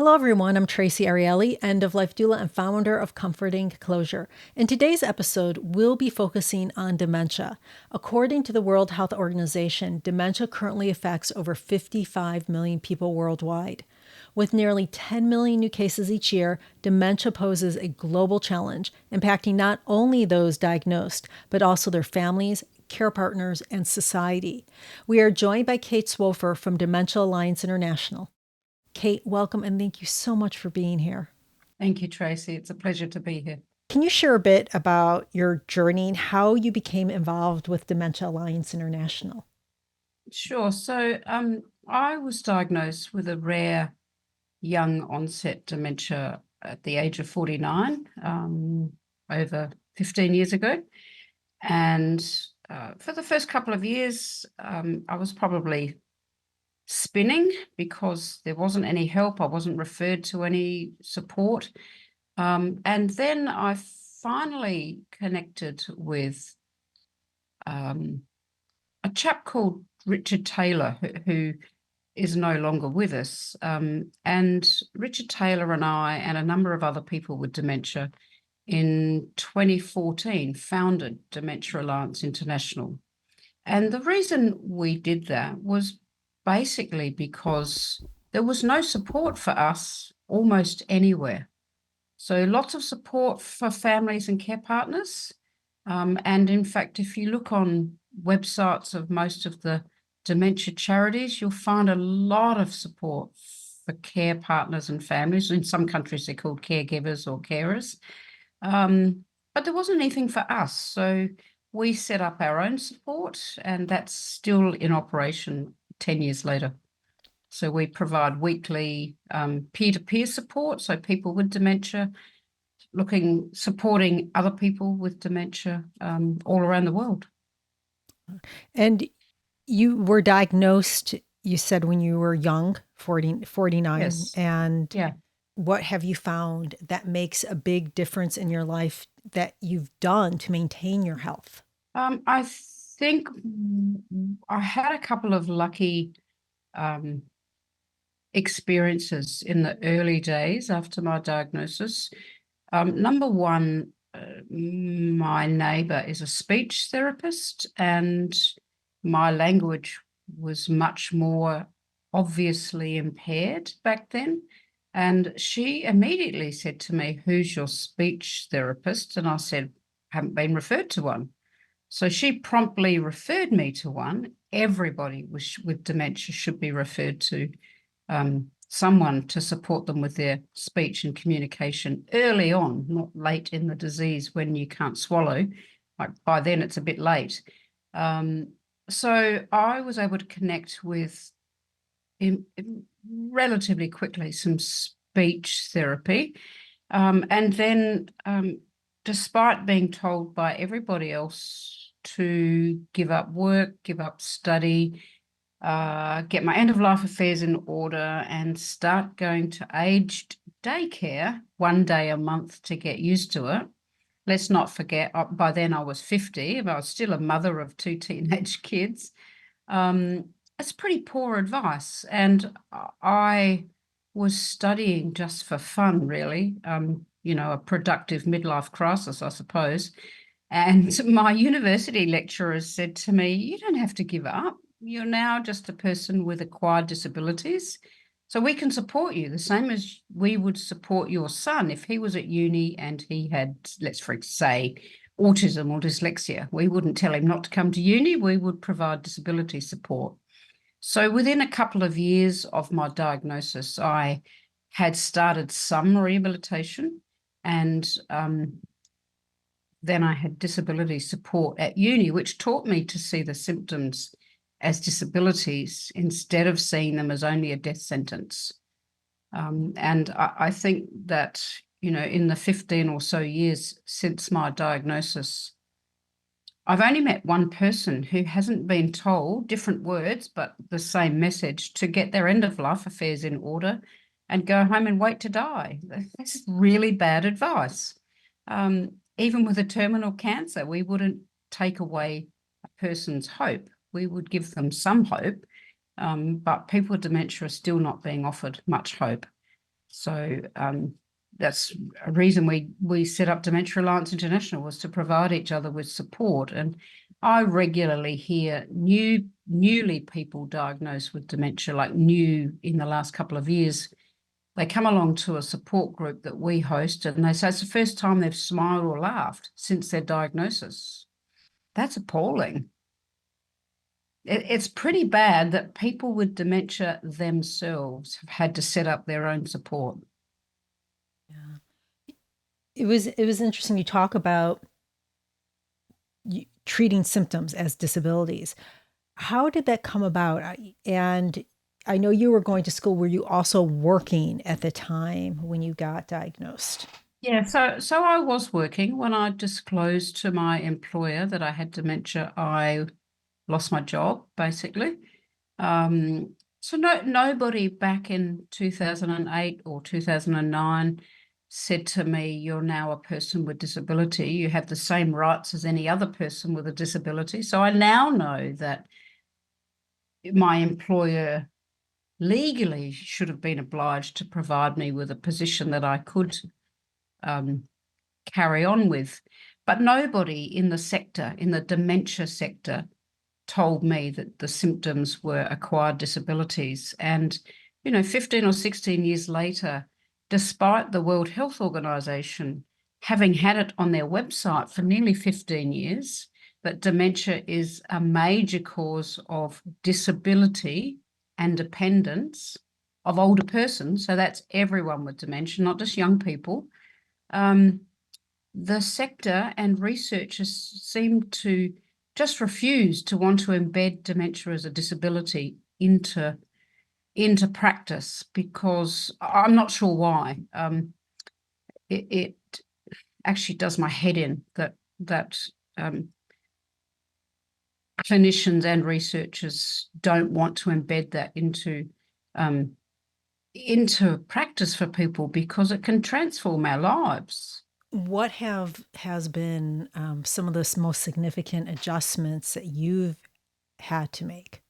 Hello, everyone. I'm Traci Arieli, end-of-life doula and founder of Comforting Closure. In today's episode, we'll be focusing on dementia. According to the World Health Organization, dementia currently affects over 55 million people worldwide. With nearly 10 million new cases each year, dementia poses a global challenge, impacting not only those diagnosed, but also their families, care partners, and society. We are joined by Kate Swaffer from Dementia Alliance International. Kate, welcome, and thank you so much for being here. Thank you, Traci. It's a pleasure to be here. Can you share a bit about your journey and how you became involved with Dementia Alliance International? Sure. I was diagnosed with a rare young onset dementia at the age of 49, over 15 years ago. And for the first couple of years, I was probably spinning because there wasn't any help. I wasn't referred to any support. And then I finally connected with a chap called Richard Taylor, who is no longer with us. And Richard Taylor and I and a number of other people with dementia in 2014 founded Dementia Alliance International. And the reason we did that was basically because there was no support for us almost anywhere. So lots of support for families and care partners. And in fact, if you look on websites of most of the dementia charities, you'll find a lot of support for care partners and families. In some countries, they're called caregivers or carers. But there wasn't anything for us. So we set up our own support, and that's still in operation 10 years later. So we provide weekly peer-to-peer support, so people with dementia supporting other people with dementia all around the world. And you were diagnosed, you said, when you were young, 49. Yes. And Yeah. what have you found that makes a big difference in your life that you've done to maintain your health? I think I had a couple of lucky experiences in the early days after my diagnosis. Number one, my neighbor is a speech therapist, and my language was much more obviously impaired back then. And she immediately said to me, "Who's your speech therapist?" And I said, "Haven't been referred to one." So she promptly referred me to one. Everybody with dementia should be referred to someone to support them with their speech and communication early on, not late in the disease when you can't swallow. Like by then it's a bit late. So I was able to connect with relatively quickly some speech therapy. And then despite being told by everybody else to give up work, give up study, get my end-of-life affairs in order and start going to aged daycare one day a month to get used to it. Let's not forget, by then I was 50, but I was still a mother of two teenage kids. It's pretty poor advice. And I was studying just for fun, really, a productive midlife crisis, I suppose. And my university lecturer said to me, "You don't have to give up. You're now just a person with acquired disabilities. So we can support you the same as we would support your son if he was at uni and he had, let's say, autism or dyslexia. We wouldn't tell him not to come to uni. We would provide disability support." So within a couple of years of my diagnosis, I had started some rehabilitation, and then I had disability support at uni, which taught me to see the symptoms as disabilities instead of seeing them as only a death sentence. And I think that, in the 15 or so years since my diagnosis, I've only met one person who hasn't been told different words, but the same message, to get their end-of-life affairs in order and go home and wait to die. That's really bad advice. Even with a terminal cancer, we wouldn't take away a person's hope. We would give them some hope, but people with dementia are still not being offered much hope. So that's a reason we set up Dementia Alliance International, was to provide each other with support. And I regularly hear newly people diagnosed with dementia, like new in the last couple of years. They come along to a support group that we host, and they say it's the first time they've smiled or laughed since their diagnosis. That's appalling. It's pretty bad that people with dementia themselves have had to set up their own support. Yeah. It was interesting you talk about treating symptoms as disabilities. How did that come about? And I know you were going to school. Were you also working at the time when you got diagnosed? Yeah, so I was working. When I disclosed to my employer that I had dementia, I lost my job, basically. So nobody back in 2008 or 2009 said to me, "You're now a person with disability. You have the same rights as any other person with a disability." So I now know that my employer legally should have been obliged to provide me with a position that I could carry on with. But nobody in the sector, in the dementia sector, told me that the symptoms were acquired disabilities. And, 15 or 16 years later, despite the World Health Organization having had it on their website for nearly 15 years, that dementia is a major cause of disability and dependence of older persons. So that's everyone with dementia, not just young people. The sector and researchers seem to just refuse to want to embed dementia as a disability into practice, because I'm not sure why. It actually does my head in that clinicians and researchers don't want to embed that into practice for people, because it can transform our lives. What has been some of the most significant adjustments that you've had to make?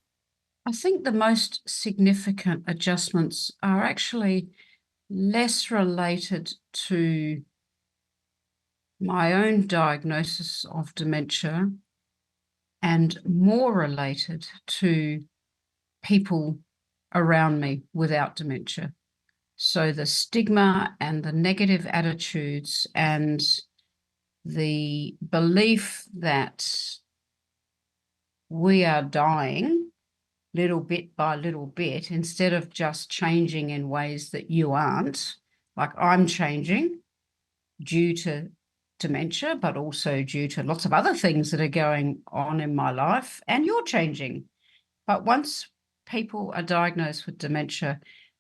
I think the most significant adjustments are actually less related to my own diagnosis of dementia and more related to people around me without dementia. So the stigma and the negative attitudes and the belief that we are dying little bit by little bit, instead of just changing in ways that you aren't, like I'm changing due to dementia, but also due to lots of other things that are going on in my life, and you're changing. But once people are diagnosed with dementia,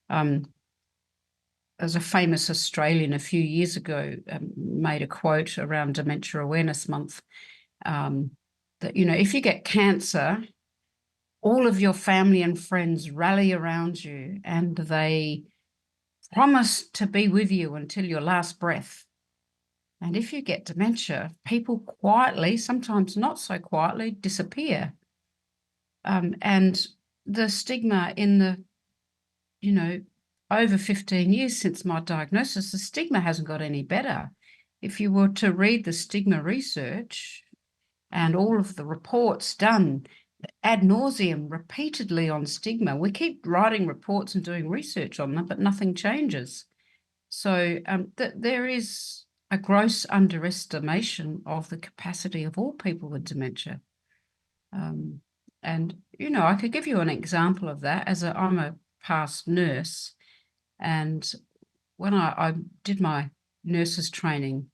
there's a famous Australian a few years ago made a quote around Dementia Awareness Month, that, if you get cancer, all of your family and friends rally around you and they promise to be with you until your last breath. And if you get dementia, people quietly, sometimes not so quietly, disappear. And the stigma in the, over 15 years since my diagnosis, the stigma hasn't got any better. If you were to read the stigma research and all of the reports done ad nauseum repeatedly on stigma, we keep writing reports and doing research on them, but nothing changes. So there is a gross underestimation of the capacity of all people with dementia. And, I could give you an example of that. I'm a past nurse, and when I did my nurses training,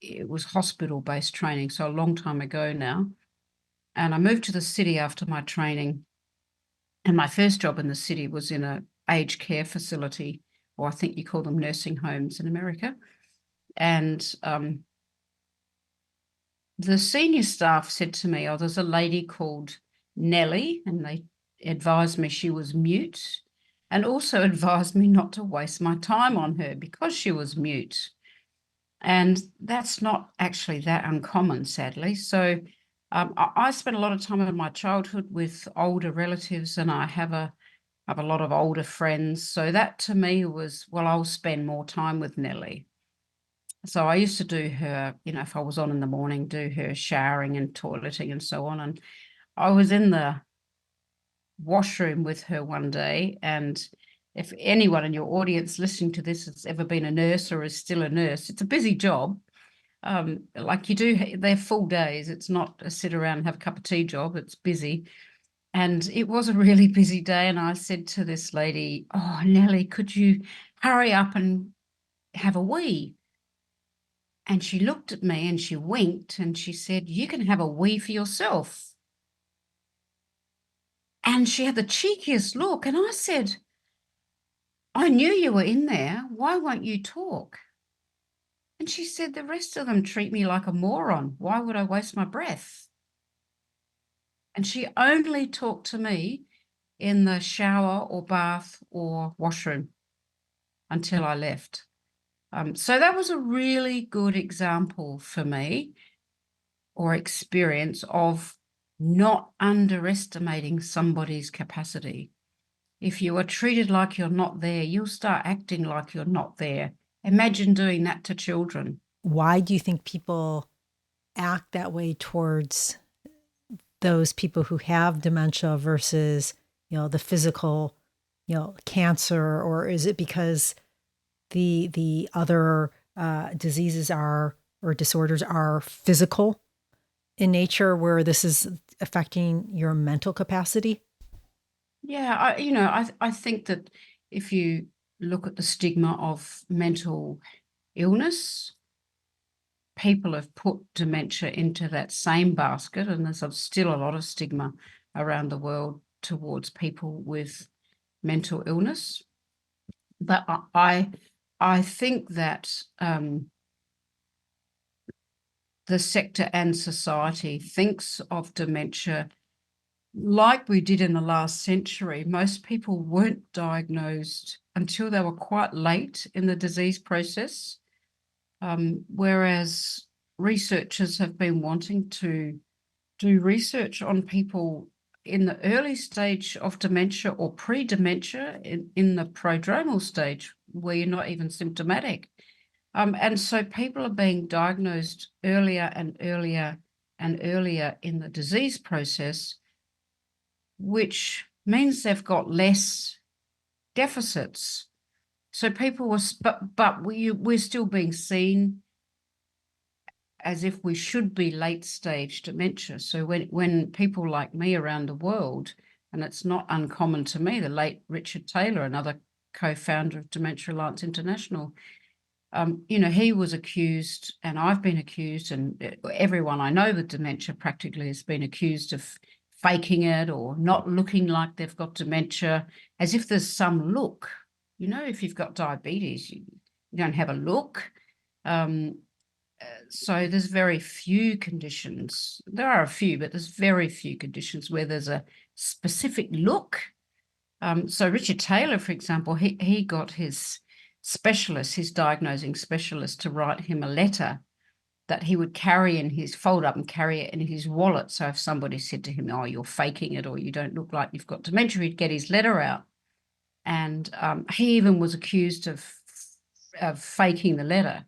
it was hospital-based training, so a long time ago now. And I moved to the city after my training. And my first job in the city was in a aged care facility, or I think you call them nursing homes in America. And the senior staff said to me, "Oh, there's a lady called Nellie," and they advised me she was mute, and also advised me not to waste my time on her because she was mute. And that's not actually that uncommon, sadly. So I spent a lot of time in my childhood with older relatives, and I have a I have a lot of older friends. So that to me was, well, I'll spend more time with Nellie. So I used to do her, if I was on in the morning, do her showering and toileting and so on. And I was in the washroom with her one day, and if anyone in your audience listening to this has ever been a nurse or is still a nurse, it's a busy job. Like they're full days. It's not a sit around and have a cup of tea job. It's busy. And it was a really busy day. And I said to this lady, "Oh, Nellie, could you hurry up and have a wee?" And she looked at me and she winked and she said, "You can have a wee for yourself." And she had the cheekiest look. And I said, "I knew you were in there. Why won't you talk?" And she said, "The rest of them treat me like a moron. Why would I waste my breath?" And she only talked to me in the shower or bath or washroom until I left. So that was a really good example for me, or experience, of not underestimating somebody's capacity. If you are treated like you're not there, you'll start acting like you're not there. Imagine doing that to children. Why do you think people act that way towards those people who have dementia versus, the physical, cancer? Or is it because the other diseases are, or disorders are, physical in nature, where this is affecting your mental capacity? Yeah, I think that if you look at the stigma of mental illness, people have put dementia into that same basket, and there's still a lot of stigma around the world towards people with mental illness. But I think that the sector and society thinks of dementia like we did in the last century. Most people weren't diagnosed until they were quite late in the disease process, whereas researchers have been wanting to do research on people in the early stage of dementia or pre-dementia, in the prodromal stage where you're not even symptomatic. And so people are being diagnosed earlier and earlier and earlier in the disease process, which means they've got less deficits. So people were, but we're still being seen as if we should be late stage dementia. So when people like me around the world, and it's not uncommon to me, the late Richard Taylor, another co-founder of Dementia Alliance International, he was accused, and I've been accused, and everyone I know with dementia practically has been accused of faking it or not looking like they've got dementia, as if there's some look. If you've got diabetes, you don't have a look. So there's very few conditions. There are a few, but there's very few conditions where there's a specific look. So Richard Taylor, for example, he got his diagnosing specialist, to write him a letter that he would fold up and carry it in his wallet. So if somebody said to him, "Oh, you're faking it," or "You don't look like you've got dementia," he'd get his letter out. And he even was accused of faking the letter.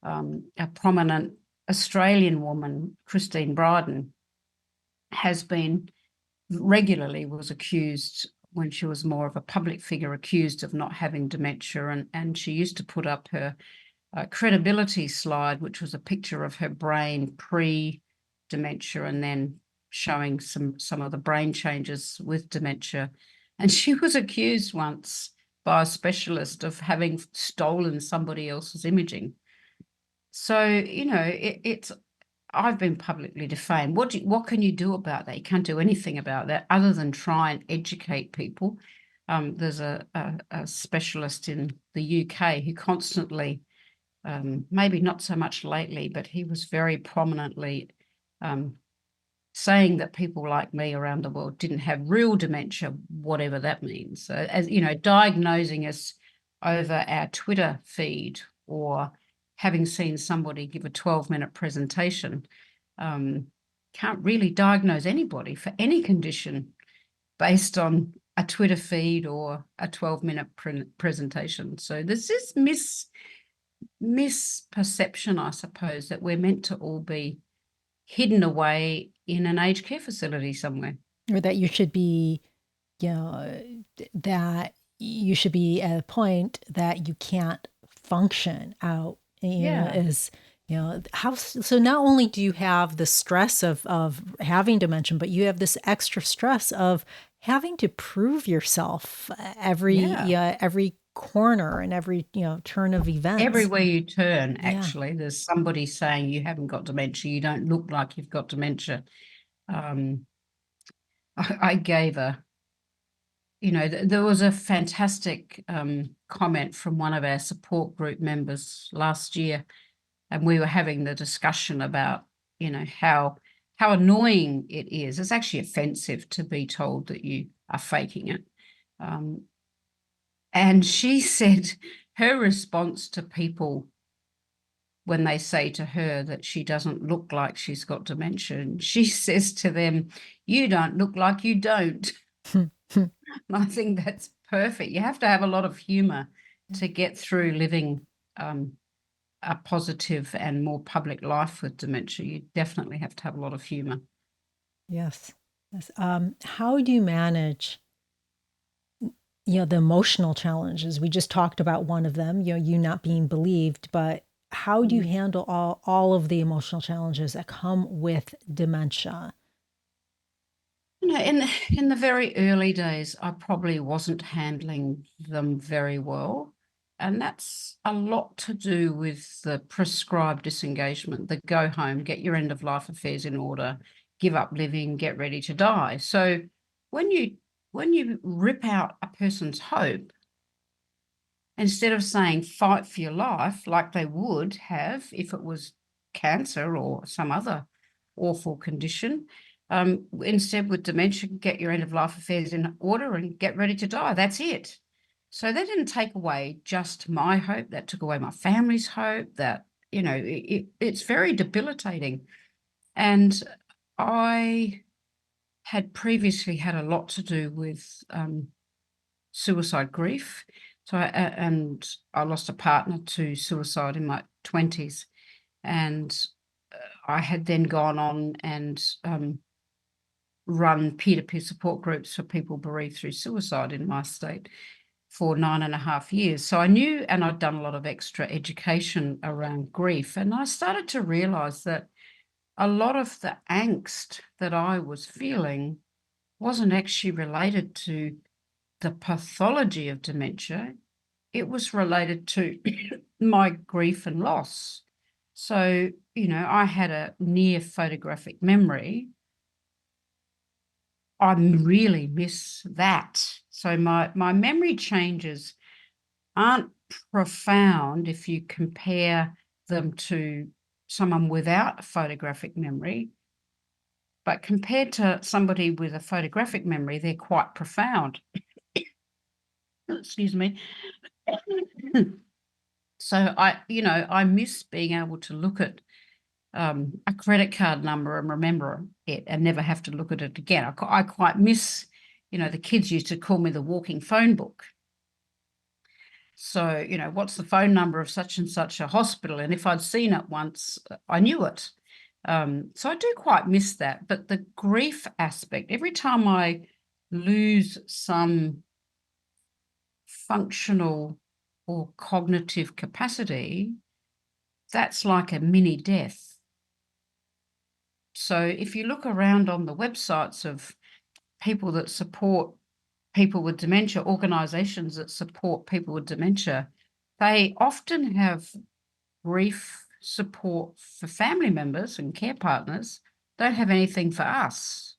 A prominent Australian woman, Christine Bryden, was accused, when she was more of a public figure, accused of not having dementia. And she used to put up her credibility slide, which was a picture of her brain pre-dementia and then showing some of the brain changes with dementia. And she was accused once by a specialist of having stolen somebody else's imaging. So, it's I've been publicly defamed. What can you do about that? You can't do anything about that other than try and educate people. There's a specialist in the UK who constantly, maybe not so much lately, but he was very prominently saying that people like me around the world didn't have real dementia, whatever that means. So, as diagnosing us over our Twitter feed, or having seen somebody give a 12-minute presentation, can't really diagnose anybody for any condition based on a Twitter feed or a 12-minute presentation. So there's this misperception, I suppose, that we're meant to all be hidden away in an aged care facility somewhere. Or that you should be, you know, that you should be at a point that you can't function out, Yeah. as, how, so not only do you have the stress of having dementia, but you have this extra stress of having to prove yourself Yeah. every corner and every, turn of events. Everywhere you turn, Yeah. actually, there's somebody saying you haven't got dementia, you don't look like you've got dementia. I gave there was a fantastic comment from one of our support group members last year, and we were having the discussion about, how annoying it is. It's actually offensive to be told that you are faking it. And she said her response to people when they say to her that she doesn't look like she's got dementia, and she says to them, "You don't look like you don't." And I think that's perfect. You have to have a lot of humor to get through living a positive and more public life with dementia. You definitely have to have a lot of humor. Yes. Yes. How do you manage, the emotional challenges? We just talked about one of them, you not being believed, but how do you handle all of the emotional challenges that come with dementia? In the very early days, I probably wasn't handling them very well. And that's a lot to do with the prescribed disengagement, the go home, get your end of life affairs in order, give up living, get ready to die. So when you rip out a person's hope, instead of saying fight for your life like they would have if it was cancer or some other awful condition, instead with dementia, get your end of life affairs in order and get ready to die. That's it. So that didn't take away just my hope. That took away my family's hope. That, it's very debilitating. And I had previously had a lot to do with suicide grief. So I lost a partner to suicide in my 20s. And I had then gone on and run peer-to-peer support groups for people bereaved through suicide in my state for 9.5 years. So I knew, and I'd done a lot of extra education around grief. And I started to realize that a lot of the angst that I was feeling wasn't actually related to the pathology of dementia. It was related to my grief and loss. So, I had a near photographic memory. I really miss that. So my memory changes aren't profound if you compare them to someone without a photographic memory. But compared to somebody with a photographic memory, they're quite profound. Excuse me. So I miss being able to look at a credit card number and remember it and never have to look at it again. I quite miss, the kids used to call me the walking phone book. So, what's the phone number of such and such a hospital? And if I'd seen it once, I knew it. So I do quite miss that. But the grief aspect, every time I lose some functional or cognitive capacity, that's like a mini death. So if you look around on the websites of people that support people with dementia, organisations that support people with dementia, they often have grief support for family members and care partners, don't have anything for us.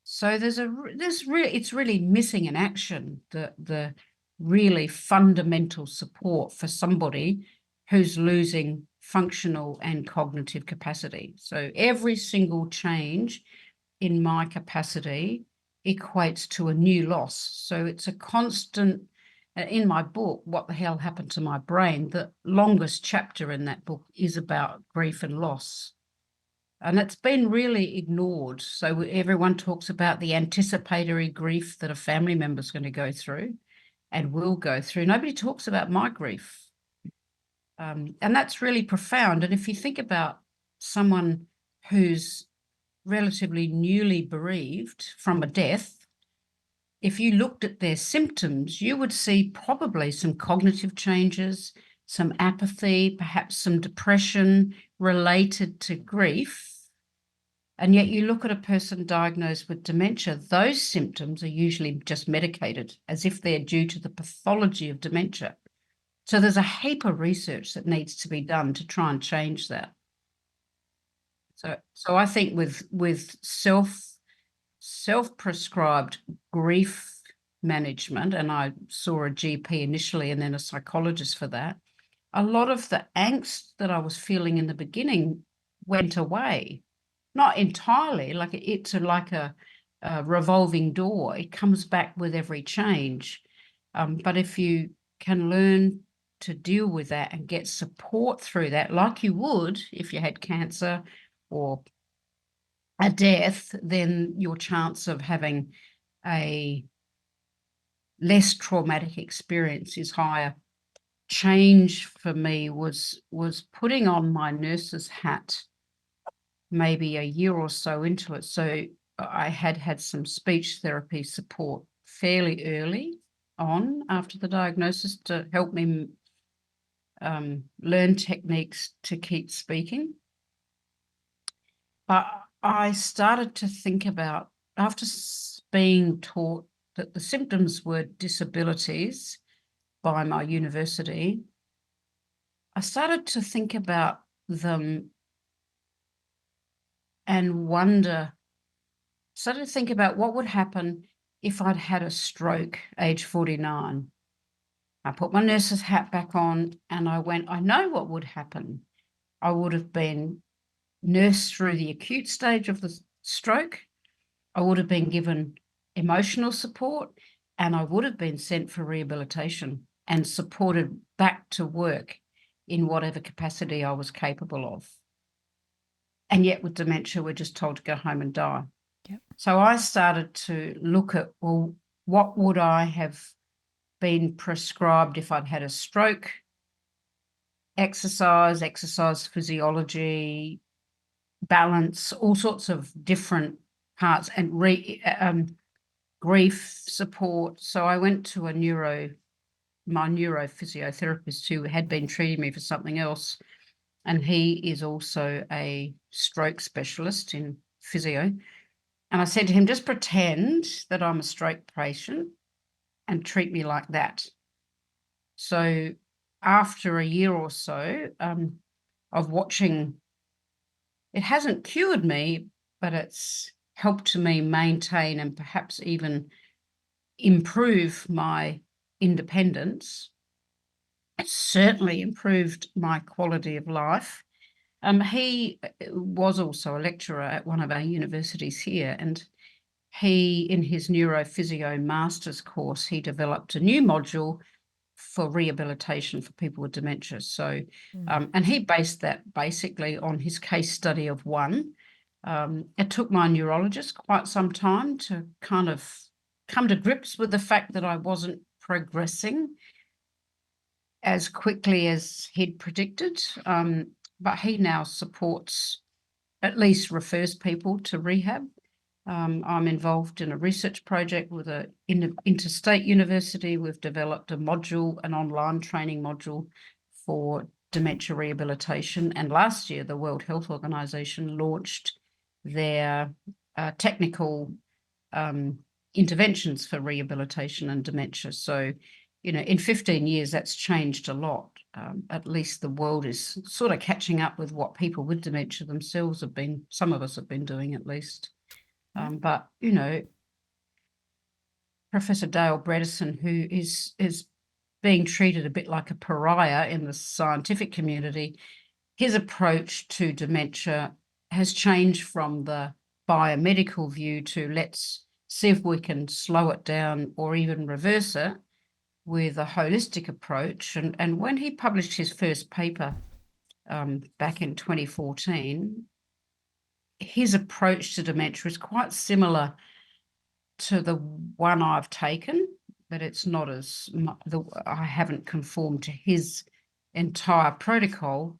So it's really missing in action, the really fundamental support for somebody who's losing functional and cognitive capacity. So every single change in my capacity equates to a new loss. So it's a constant, in my book, What the Hell Happened to My Brain, the longest chapter in that book is about grief and loss. And it's been really ignored. So everyone talks about the anticipatory grief that a family member is going to go through and will go through. Nobody talks about my grief. And that's really profound. And if you think about someone who's relatively newly bereaved from a death, if you looked at their symptoms, you would see probably some cognitive changes, some apathy, perhaps some depression related to grief. And yet you look at a person diagnosed with dementia, those symptoms are usually just medicated as if they're due to the pathology of dementia. So there's a heap of research that needs to be done to try and change that. So I think with self-prescribed grief management, and I saw a GP initially and then a psychologist for that, a lot of the angst that I was feeling in the beginning went away. Not entirely, like it's like a revolving door. It comes back with every change. But if you can learn to deal with that and get support through that, like you would if you had cancer or a death, then your chance of having a less traumatic experience is higher. Change for me was putting on my nurse's hat maybe a year or so into it. So I had some speech therapy support fairly early on after the diagnosis to help me learn techniques to keep speaking. But I started to think about, after being taught that the symptoms were disabilities by my university, I started to think about them and started to think about what would happen if I'd had a stroke age 49. I put my nurse's hat back on and I went, I know what would happen. I would have been nursed through the acute stage of the stroke. I would have been given emotional support and I would have been sent for rehabilitation and supported back to work in whatever capacity I was capable of. And yet with dementia, we're just told to go home and die. Yep. So I started to look at, well, what would I have been prescribed if I'd had a stroke? Exercise physiology, balance, all sorts of different parts, and grief support. So I went to my neurophysiotherapist who had been treating me for something else. And he is also a stroke specialist in physio. And I said to him, just pretend that I'm a stroke patient and treat me like that. So after a year or so of watching, it hasn't cured me, but it's helped me maintain and perhaps even improve my independence. It's certainly improved my quality of life. He was also a lecturer at one of our universities here, and he, in his neurophysio master's course, he developed a new module for rehabilitation for people with dementia. So, and he based that basically on his case study of one. It took my neurologist quite some time to kind of come to grips with the fact that I wasn't progressing as quickly as he'd predicted. But he now supports, at least refers people to rehab. I'm involved in a research project with an interstate university. We've developed a module, an online training module for dementia rehabilitation. And last year, the World Health Organization launched their technical interventions for rehabilitation and dementia. So, in 15 years, that's changed a lot. At least the world is sort of catching up with what people with dementia themselves have been, some of us have been doing at least. But, Professor Dale Bredesen, who is being treated a bit like a pariah in the scientific community, his approach to dementia has changed from the biomedical view to let's see if we can slow it down or even reverse it with a holistic approach. And when he published his first paper back in 2014, his approach to dementia is quite similar to the one I've taken, but it's not as I haven't conformed to his entire protocol.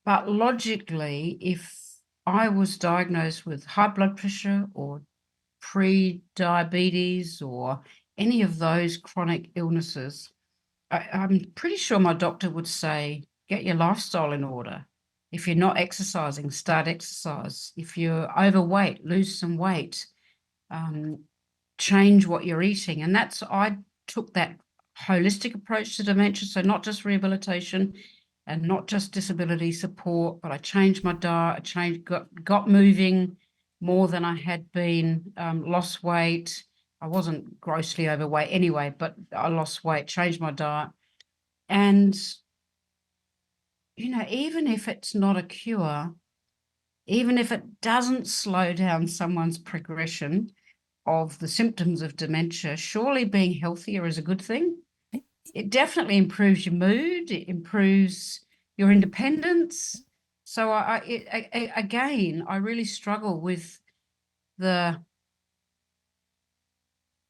But logically, if I was diagnosed with high blood pressure or pre-diabetes or any of those chronic illnesses, I'm pretty sure my doctor would say, get your lifestyle in order. If you're not exercising, start exercise. If you're overweight, lose some weight. Change what you're eating. And I took that holistic approach to dementia. So not just rehabilitation and not just disability support, but I changed my diet, got moving more than I had been, lost weight. I wasn't grossly overweight anyway, but I lost weight, changed my diet. And, even if it's not a cure, even if it doesn't slow down someone's progression of the symptoms of dementia, surely being healthier is a good thing. It definitely improves your mood. It improves your independence. So again, I really struggle with the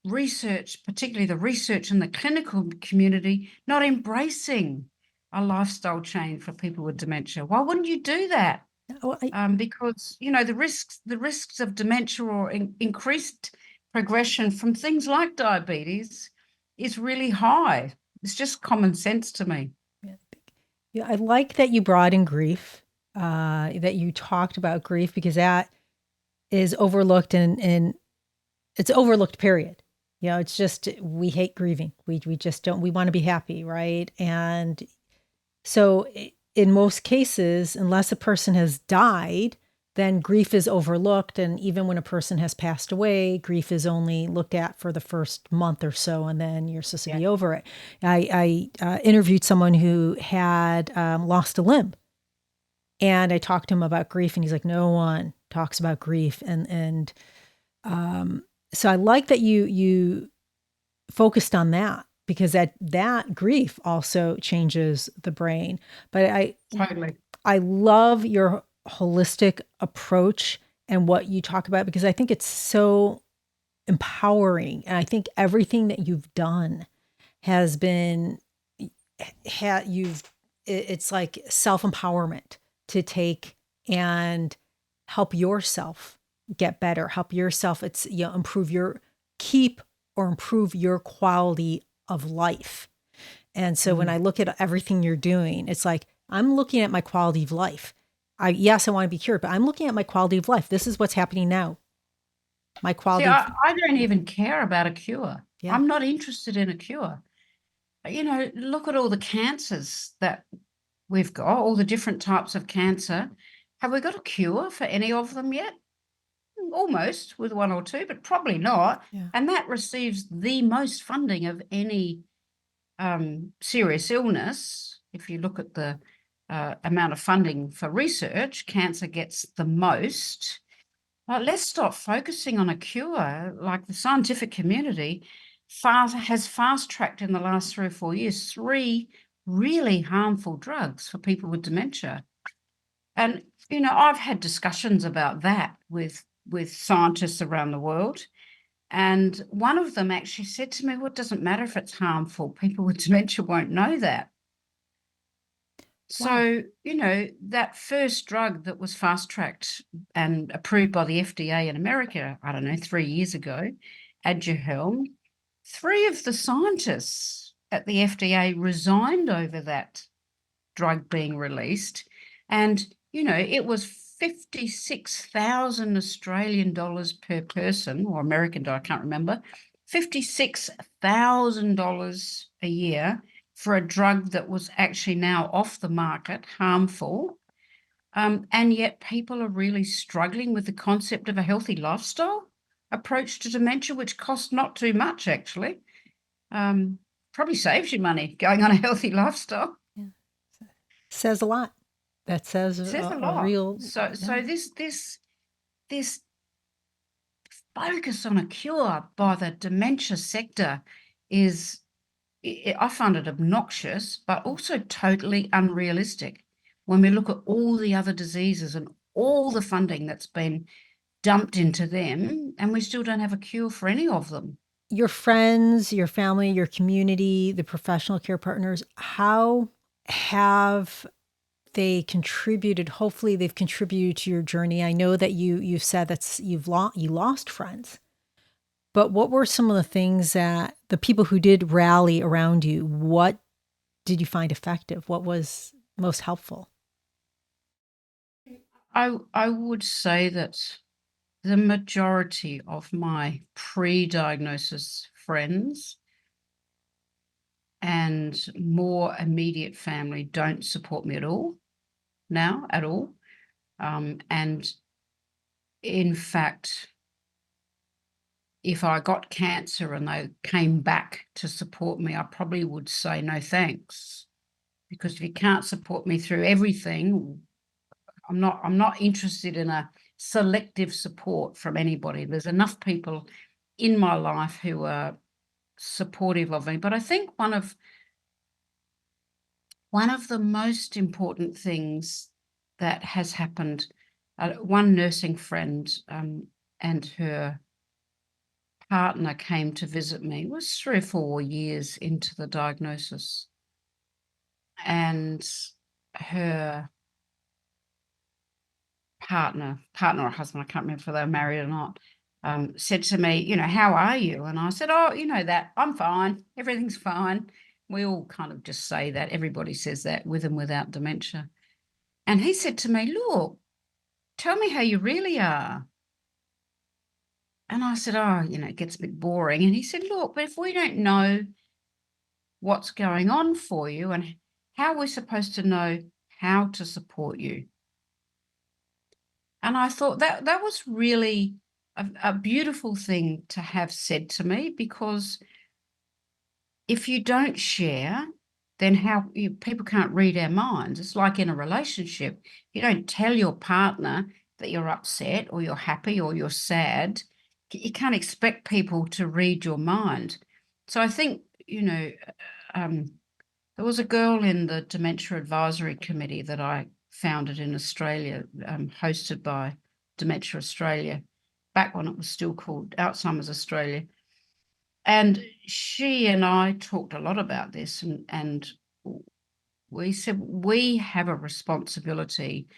research, particularly the research in the clinical community, not embracing a lifestyle change for people with dementia. Why wouldn't you do that? Well, Because the risks of dementia or increased progression from things like diabetes is really high. It's just common sense to me. yeah, I like that you brought in grief, that you talked about grief, because that is overlooked, and it's overlooked, period. It's just, we hate grieving. We just don't, we want to be happy, right? And so in most cases, unless a person has died, then grief is overlooked. And even when a person has passed away, grief is only looked at for the first month or so, and then you're supposed to be over it. I interviewed someone who had lost a limb, and I talked to him about grief, and he's like, no one talks about grief. And so I like that you focused on that, because that grief also changes the brain. But Totally. I love your holistic approach and what you talk about, because I think it's so empowering. And I think everything that you've done has been, it's like self-empowerment to take and help yourself get better, help yourself, it's, improve your quality of life. And so when I look at everything you're doing, it's like, I'm looking at my quality of life. Yes, I want to be cured, but I'm looking at my quality of life. This is what's happening now. My See, quality. I don't even care about a cure. Yeah. I'm not interested in a cure. Look at all the cancers that we've got, all the different types of cancer. Have we got a cure for any of them yet? Almost, with one or two, but probably not. Yeah. And that receives the most funding of any serious illness. If you look at the amount of funding for research, cancer gets the most. Let's stop focusing on a cure. Like, the scientific community has fast-tracked in the last 3 or 4 years 3 really harmful drugs for people with dementia. And, I've had discussions about that with scientists around the world. And one of them actually said to me, well, it doesn't matter if it's harmful. People with dementia won't know that. Wow. So, that first drug that was fast-tracked and approved by the FDA in America, I don't know, 3 years ago, Aduhelm, 3 of the scientists at the FDA resigned over that drug being released. And, it was 56,000 Australian dollars per person, or American dollar, I can't remember, $56,000 a year for a drug that was actually now off the market, harmful. And yet people are really struggling with the concept of a healthy lifestyle approach to dementia, which costs not too much, actually. Probably saves you money going on a healthy lifestyle. Yeah. Says a lot. That says It says a a lot. real. So this focus on a cure by the dementia sector is, I find it obnoxious, but also totally unrealistic. when we look at all the other diseases and all the funding that's been dumped into them, and we still don't have a cure for any of them. Your friends, your family, your community, the professional care partners, how have they contributed? Hopefully they've contributed to your journey. I know that you've said that you lost friends. But what were some of the things that the people who did rally around you, what did you find effective? What was most helpful? I would say that the majority of my pre-diagnosis friends and more immediate family don't support me at all now, at all. And in fact, if I got cancer and they came back to support me, I probably would say no thanks. Because if you can't support me through everything, I'm not interested in a selective support from anybody. There's enough people in my life who are supportive of me. But I think one of the most important things that has happened, one nursing friend and her partner came to visit me. It was 3 or 4 years into the diagnosis, and her partner or husband, I can't remember if they were married or not, said to me, how are you? And I said, oh, that I'm fine. Everything's fine. We all kind of just say that. Everybody says that with and without dementia. And he said to me, look, tell me how you really are. And I said, oh, it gets a bit boring. And he said, look, but if we don't know what's going on for you, and how are we supposed to know how to support you? And I thought that was really a beautiful thing to have said to me, because if you don't share, then people can't read our minds. It's like in a relationship. You don't tell your partner that you're upset or you're happy or you're sad. You can't expect people to read your mind. So I think, there was a girl in the Dementia Advisory Committee that I founded in Australia, hosted by Dementia Australia, back when it was still called Alzheimer's Australia. And she and I talked a lot about this, and we said we have a responsibility,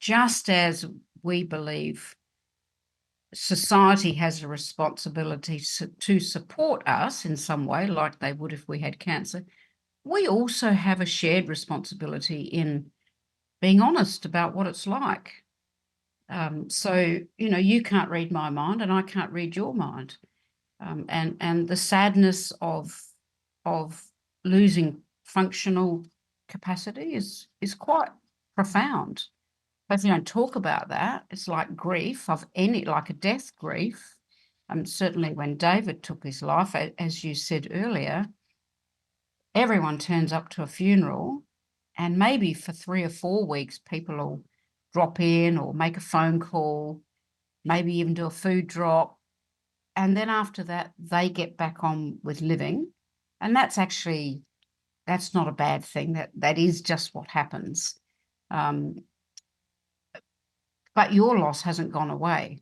just as we believe society has a responsibility to support us in some way, like they would if we had cancer. We also have a shared responsibility in being honest about what it's like. So, you can't read my mind and I can't read your mind. And the sadness of losing functional capacity is quite profound. But if you don't talk about that, it's like grief of like a death grief. Certainly when David took his life, as you said earlier, everyone turns up to a funeral, and maybe for 3 or 4 weeks, people will drop in or make a phone call, maybe even do a food drop. And then after that, they get back on with living. And that's not a bad thing. That is just what happens. But your loss hasn't gone away.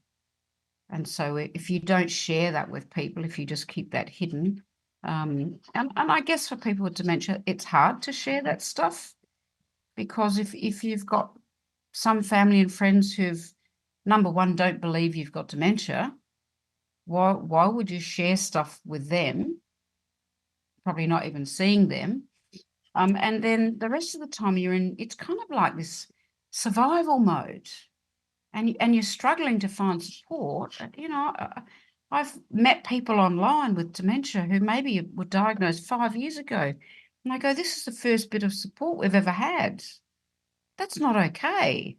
And so if you don't share that with people, if you just keep that hidden, and I guess for people with dementia, it's hard to share that stuff, because if you've got some family and friends who've, number one, don't believe you've got dementia, why would you share stuff with them? Probably not even seeing them. And then the rest of the time it's kind of like this survival mode, and you're struggling to find support. I've met people online with dementia who maybe were diagnosed 5 years ago, and I go, this is the first bit of support we've ever had. That's not okay.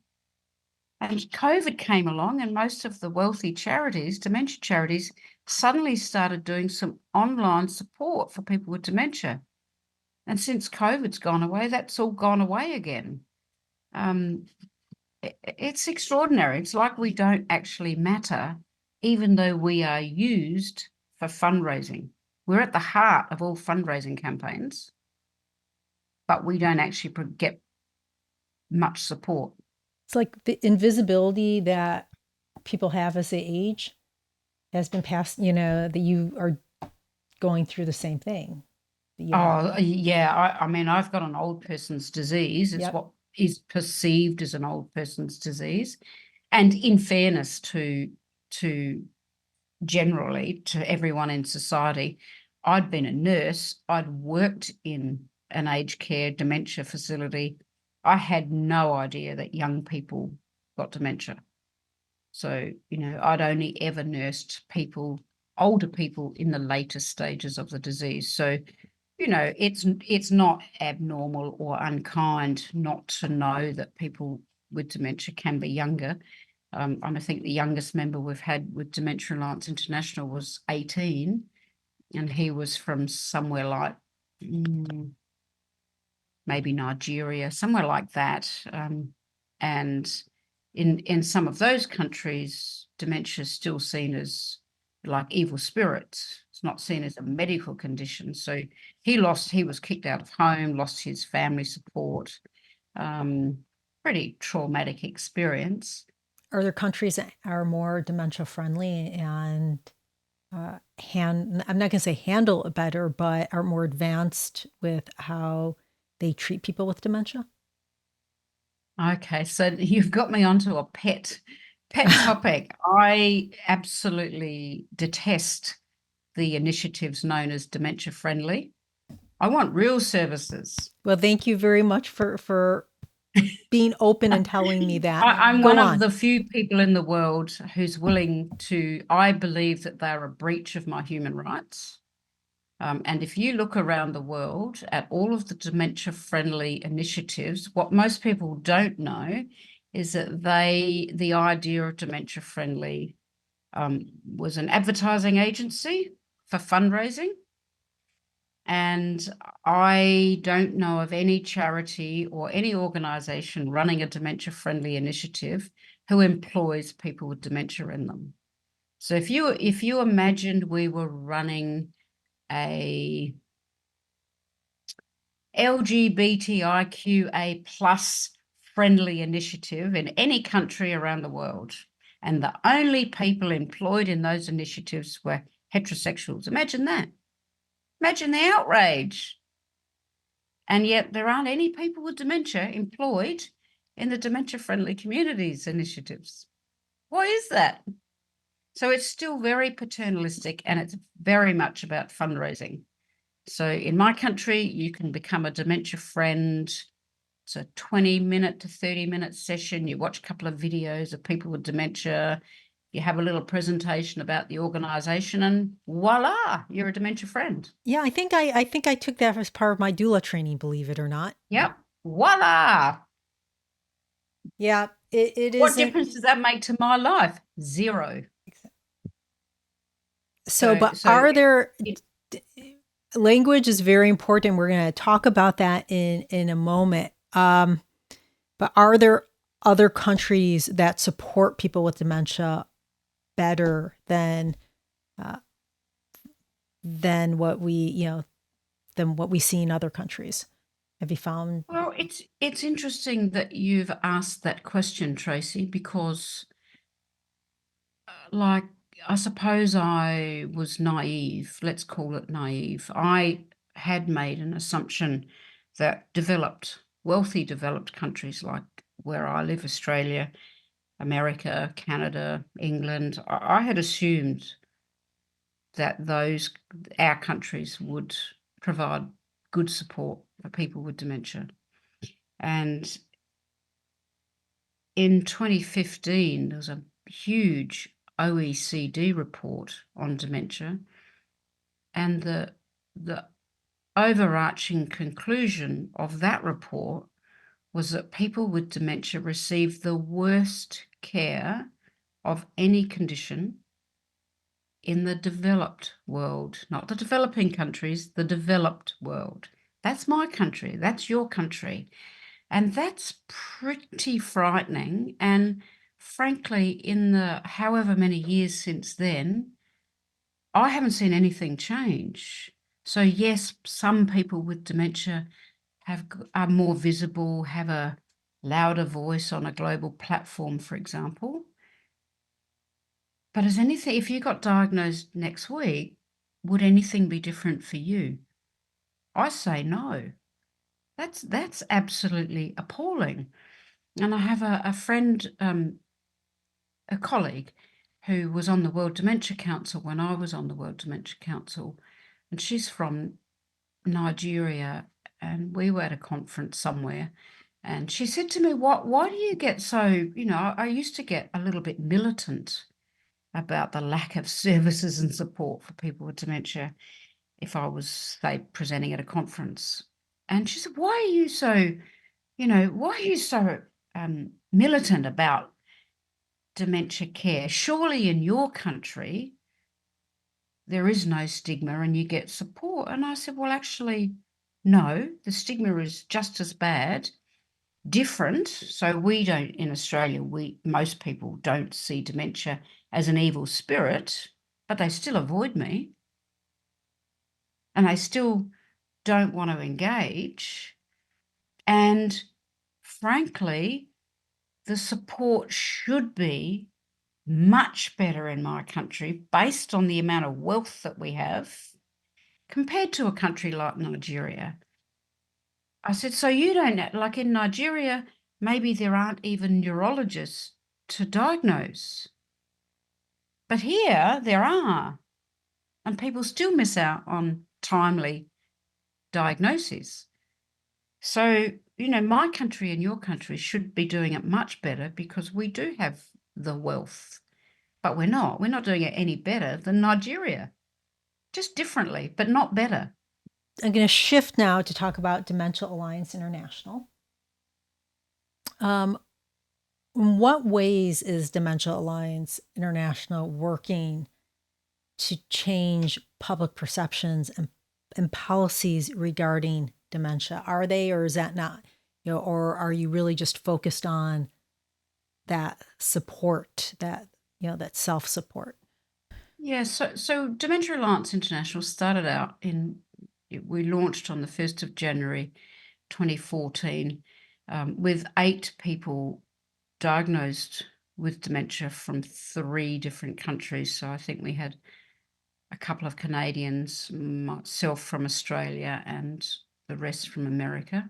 And COVID came along, and most of the wealthy charities, dementia charities, suddenly started doing some online support for people with dementia. And since COVID's gone away, that's all gone away again. It's extraordinary. It's like we don't actually matter, even though we are used for fundraising. We're at the heart of all fundraising campaigns, but we don't actually get much support. It's like the invisibility that people have as they age has been passed, that you are going through the same thing that you have. Oh, yeah. I mean, I've got an old person's disease. It's Yep. what is perceived as an old person's disease. And in fairness to generally to everyone in society, I'd been a nurse. I'd worked in an aged care dementia facility. I had no idea that young people got dementia. So, I'd only ever nursed older people in the later stages of the disease. So, it's not abnormal or unkind not to know that people with dementia can be younger. And I think the youngest member we've had with Dementia Alliance International was 18, and he was from somewhere like maybe Nigeria, somewhere like that. And in some of those countries, dementia is still seen as like evil spirits. It's not seen as a medical condition. So he was kicked out of home, lost his family support. Pretty traumatic experience. Are there countries that are more dementia friendly and I'm not going to say handle it better, but are more advanced with how they treat people with dementia? Okay, so you've got me onto a pet topic. I absolutely detest the initiatives known as dementia friendly. I want real services. Well, thank you very much for being open and telling me that. I'm Go one of on. the few people in the world who's willing to, I believe that they're a breach of my human rights. And if you look around the world at all of the dementia-friendly initiatives, what most people don't know is that the idea of dementia-friendly was an advertising agency for fundraising. And I don't know of any charity or any organization running a dementia-friendly initiative who employs people with dementia in them. So if you imagined we were running a LGBTIQA plus friendly initiative in any country around the world, and the only people employed in those initiatives were heterosexuals. Imagine that. Imagine the outrage. And yet there aren't any people with dementia employed in the dementia-friendly communities initiatives. Why is that? So it's still very paternalistic, and it's very much about fundraising. So in my country, you can become a dementia friend. It's a 20-minute to 30-minute session. You watch a couple of videos of people with dementia. You have a little presentation about the organization, and voila, you're a dementia friend. Yeah, I think I took that as part of my doula training, believe it or not. Yep, voila. Yeah, it What isn't. difference does that make to my life? Zero. So, So, but so are there it, language is very important. We're going to talk about that in a moment. But are there other countries that support people with dementia better uh, than what we see in other countries? Have you found? well, it's interesting that you've asked that question, Tracy, because like I suppose I was naive, let's call it naive. I had made an assumption that wealthy developed countries like where I live, Australia, America, Canada, England, I had assumed that our countries would provide good support for people with dementia. And in 2015, there was a huge OECD report on dementia, and the overarching conclusion of that report was that people with dementia receive the worst care of any condition in the developed world, not the developing countries, the developed world. That's my country, that's your country. And that's pretty frightening. And frankly, in the however many years since then, I haven't seen anything change. So yes, some people with dementia are more visible, have a louder voice on a global platform, for example. But as anything, if you got diagnosed next week, would anything be different for you? I say no. That's absolutely appalling. And I have a friend, a colleague, who was on the World Dementia Council when I was on the World Dementia Council, and she's from Nigeria, and we were at a conference somewhere, and she said to me, why do you get so, I used to get a little bit militant about the lack of services and support for people with dementia if I was, say, presenting at a conference. And she said, why are you so militant about dementia care? Surely in your country, there is no stigma and you get support. And I said, well, actually, no, the stigma is just as bad, different. So we don't, in Australia, most people don't see dementia as an evil spirit, but they still avoid me. And they still don't want to engage. And frankly, the support should be much better in my country based on the amount of wealth that we have compared to a country like Nigeria. I said, so you don't, like in Nigeria, maybe there aren't even neurologists to diagnose. But here there are, and people still miss out on timely diagnoses. So, my country and your country should be doing it much better because we do have the wealth, but we're not. We're not doing it any better than Nigeria, just differently, but not better. I'm going to shift now to talk about Dementia Alliance International. In what ways is Dementia Alliance International working to change public perceptions and policies regarding dementia? Are they, or is that not? Or are you really just focused on that support, that self-support? Yeah, so Dementia Alliance International started out we launched on the 1st of January 2014 with 8 people diagnosed with dementia from 3 different countries. So I think we had a couple of Canadians, myself from Australia, and the rest from America.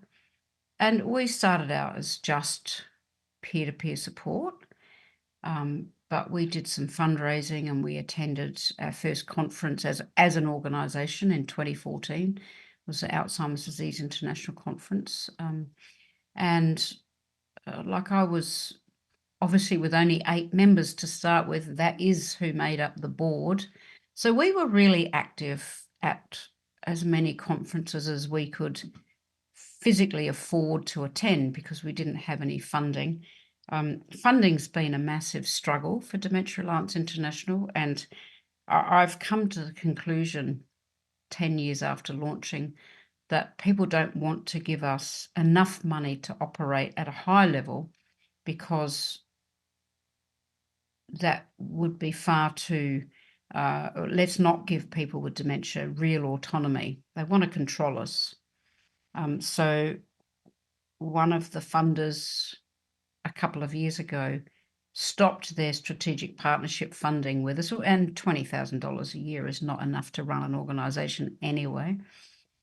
And we started out as just peer-to-peer support. But we did some fundraising and we attended our first conference as an organisation in 2014. It was the Alzheimer's Disease International Conference. Like I was obviously with only 8 members to start with, that is who made up the board. So we were really active at as many conferences as we could physically afford to attend because we didn't have any funding. Funding's been a massive struggle for Dementia Alliance International, and I've come to the conclusion 10 years after launching that people don't want to give us enough money to operate at a high level because that would be far too, let's not give people with dementia real autonomy. They want to control us. So one of the funders a couple of years ago stopped their strategic partnership funding with us, and $20,000 a year is not enough to run an organisation anyway,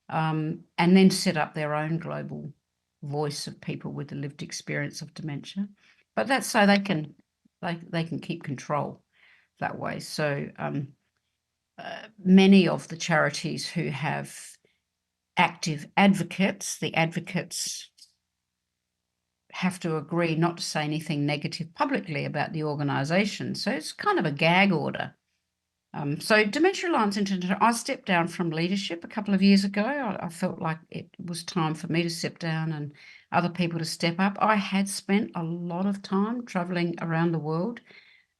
and then set up their own global voice of people with the lived experience of dementia. But that's so they can keep control that way. So many of the charities who have active advocates, the advocates have to agree not to say anything negative publicly about the organisation. So it's kind of a gag order. So Dementia Alliance International, I stepped down from leadership a couple of years ago. I felt like it was time for me to step down and other people to step up. I had spent a lot of time travelling around the world,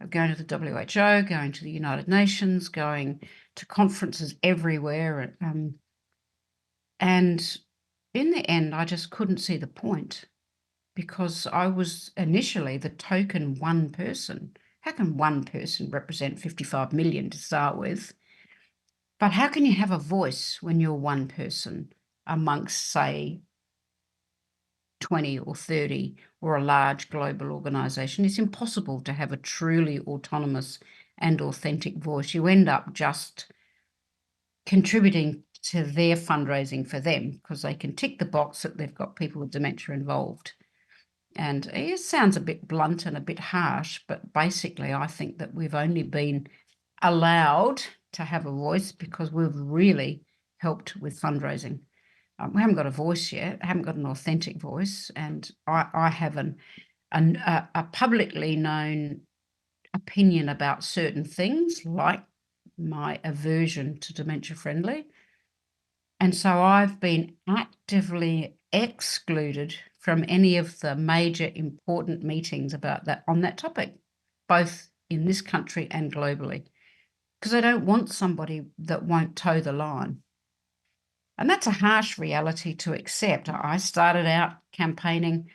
going to the WHO, going to the United Nations, going to conferences everywhere. And in the end, I just couldn't see the point because I was initially the token one person. How can one person represent 55 million to start with? But how can you have a voice when you're one person amongst, say, 20 or 30 or a large global organization. It's impossible to have a truly autonomous and authentic voice. You end up just contributing to their fundraising for them because they can tick the box that they've got people with dementia involved. And it sounds a bit blunt and a bit harsh, but basically I think that we've only been allowed to have a voice because we've really helped with fundraising. We haven't got a voice yet, I haven't got an authentic voice, and I have a publicly known opinion about certain things, like my aversion to dementia friendly. And so I've been actively excluded from any of the major important meetings about that on that topic, both in this country and globally, because I don't want somebody that won't toe the line. And that's a harsh reality to accept. I started out campaigning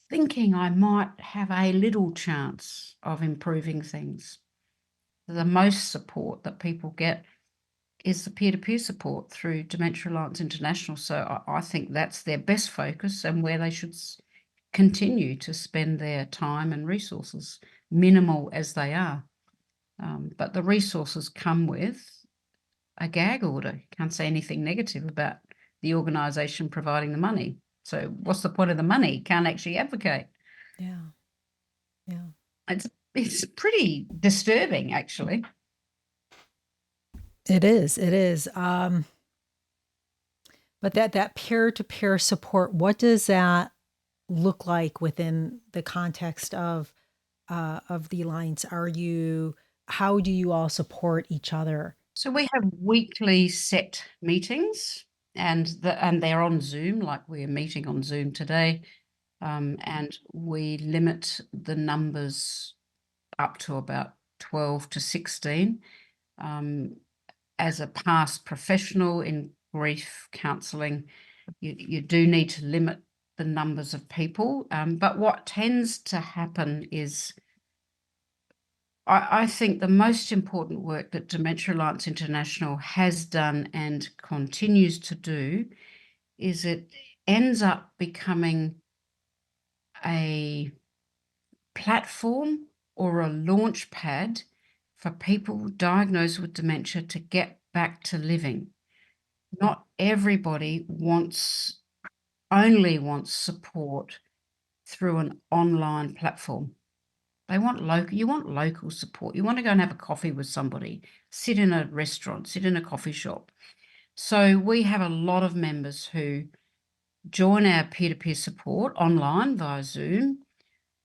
thinking I might have a little chance of improving things. The most support that people get is the peer-to-peer support through Dementia Alliance International. So I think that's their best focus and where they should continue to spend their time and resources, minimal as they are. But the resources come with a gag order. You can't say anything negative about the organisation providing the money. So what's the point of the money? Can't actually advocate. Yeah. Yeah. It's pretty disturbing, actually. It is. It is. But that peer-to-peer support, what does that look like within the context of the alliance? How do you all support each other? So we have weekly set meetings, and they're on Zoom, like we're meeting on Zoom today, and we limit the numbers up to about 12 to 16. As a past professional in grief counselling, you do need to limit the numbers of people. But what tends to happen is I think the most important work that Dementia Alliance International has done and continues to do is it ends up becoming a platform or a launch pad for people diagnosed with dementia to get back to living. Not everybody only wants support through an online platform. You want local support. You want to go and have a coffee with somebody, sit in a restaurant, sit in a coffee shop. So we have a lot of members who join our peer-to-peer support online via Zoom.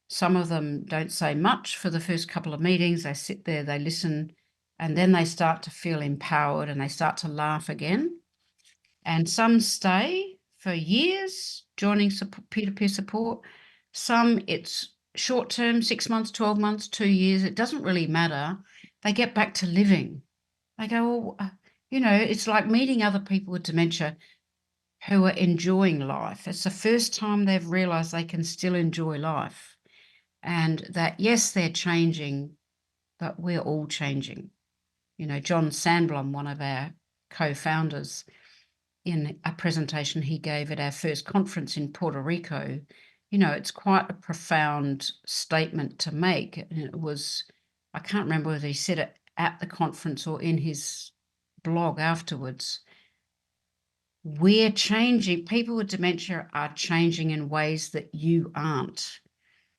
Some of them don't say much for the first couple of meetings. They sit there, they listen, and then they start to feel empowered and they start to laugh again. And some stay for years joining peer-to-peer support. Some it's short-term, 6 months, 12 months, 2 years. It doesn't really matter. They get back to living. They go, well, it's like meeting other people with dementia who are enjoying life. It's the first time they've realised they can still enjoy life. And that, yes, they're changing, but we're all changing. John Sandblom, one of our co-founders, in a presentation he gave at our first conference in Puerto Rico, it's quite a profound statement to make. And it was, I can't remember whether he said it at the conference or in his blog afterwards. We're changing. People with dementia are changing in ways that you aren't.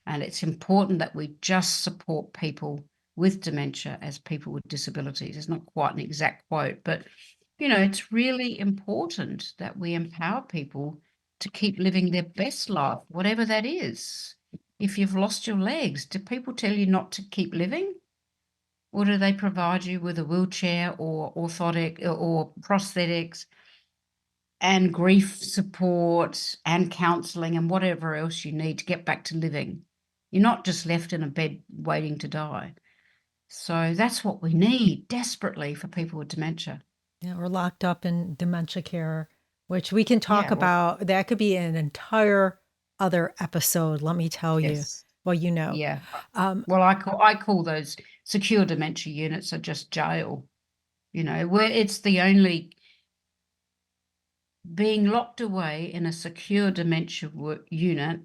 And it's important that we just support people with dementia as people with disabilities. It's not quite an exact quote, but it's really important that we empower people to keep living their best life, whatever that is. If you've lost your legs, do people tell you not to keep living? Or do they provide you with a wheelchair or orthotic or prosthetics and grief support and counselling and whatever else you need to get back to living? You're not just left in a bed waiting to die. So that's what we need desperately for people with dementia. Yeah, we're locked up in dementia care, which we can talk Yeah, well, about. That could be an entire other episode, let me tell you. yes. Well, Yeah. Well, I call those secure dementia units are just jail, where it's the only being locked away in a secure dementia unit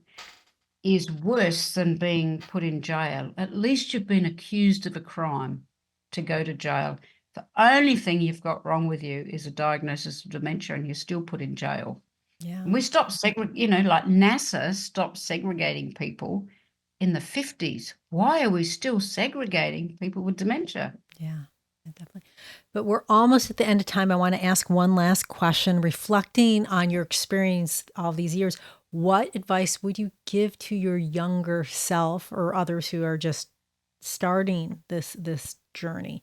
is worse than being put in jail. At least you've been accused of a crime to go to jail. The only thing you've got wrong with you is a diagnosis of dementia, and you're still put in jail. Yeah. And we stopped like NASA stopped segregating people in the 50s. Why are we still segregating people with dementia? Yeah, definitely. But we're almost at the end of time. I want to ask one last question. Reflecting on your experience all these years, what advice would you give to your younger self or others who are just starting this journey?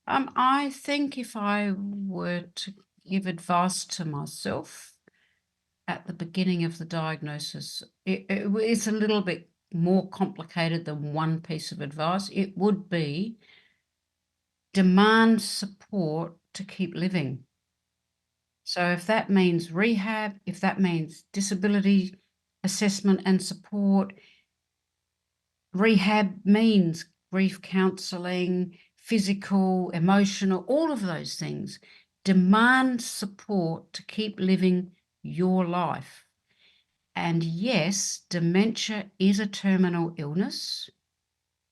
I think if I were to give advice to myself at the beginning of the diagnosis, it's a little bit more complicated than one piece of advice. It would be demand support to keep living. So if that means rehab, if that means disability assessment and support, rehab means grief counselling, physical, emotional, all of those things. Demand support to keep living your life. And yes, dementia is a terminal illness.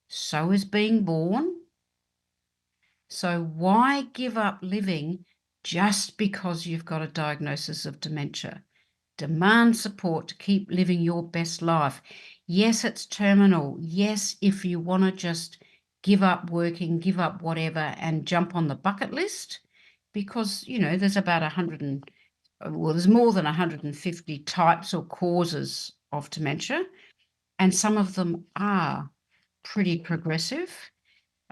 So is being born. So why give up living just because you've got a diagnosis of dementia? Demand support to keep living your best life. Yes, it's terminal. Yes, if you want to just give up working, give up whatever, and jump on the bucket list, because, there's about there's more than 150 types or causes of dementia, and some of them are pretty progressive.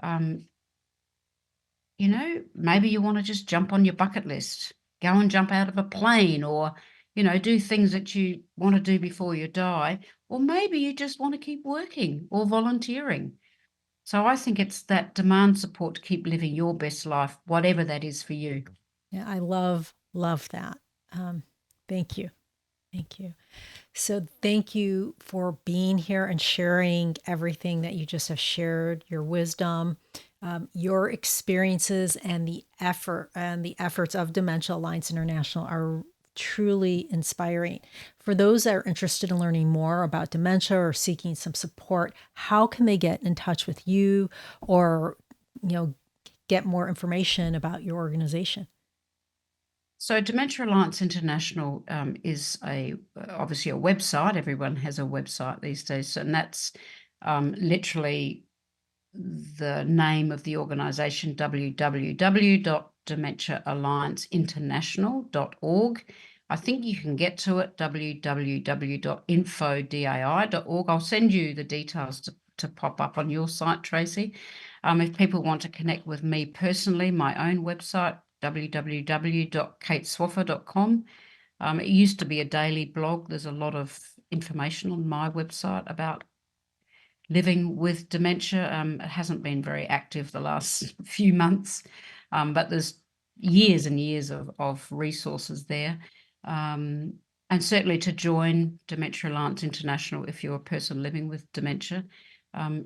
Maybe you want to just jump on your bucket list, go and jump out of a plane, or, do things that you want to do before you die. Or maybe you just want to keep working or volunteering. So I think it's that demand support to keep living your best life, whatever that is for you. Yeah, I love that. Thank you. Thank you. So thank you for being here and sharing everything that you just have shared, your wisdom, your experiences, and the efforts of Dementia Alliance International are truly inspiring. For those that are interested in learning more about dementia or seeking some support, how can they get in touch with you or, get more information about your organization? So Dementia Alliance International is obviously a website. Everyone has a website these days, and that's literally the name of the organisation, www.dementiaallianceinternational.org. I think you can get to it, www.infodai.org. I'll send you the details to pop up on your site, Traci. If people want to connect with me personally, my own website, www.kateswaffer.com. It used to be a daily blog. There's a lot of information on my website about living with dementia. It hasn't been very active the last few months, but there's years and years of resources there. And certainly to join Dementia Alliance International if you're a person living with dementia. I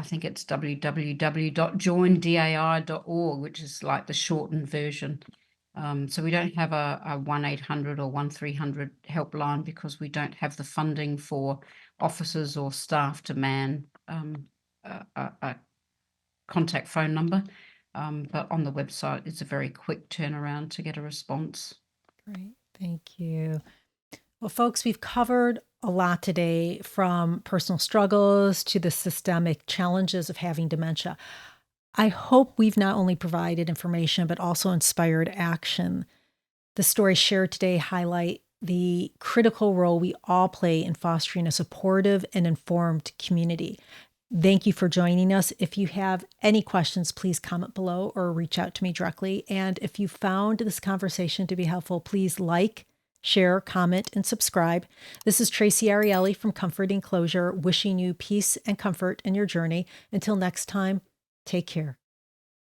think it's www.joindai.org, which is like the shortened version. So we don't have a 1-800 or 1-300 helpline because we don't have the funding for officers or staff to man a contact phone number. But on the website, it's a very quick turnaround to get a response. Great. Thank you. Well, folks, we've covered a lot today, from personal struggles to the systemic challenges of having dementia. I hope we've not only provided information, but also inspired action. The stories shared today highlight the critical role we all play in fostering a supportive and informed community. Thank you for joining us. If you have any questions, please comment below or reach out to me directly. And if you found this conversation to be helpful, please like, share, comment, and subscribe. This is Traci Arieli from Comforting Closure, wishing you peace and comfort in your journey. Until next time, take care.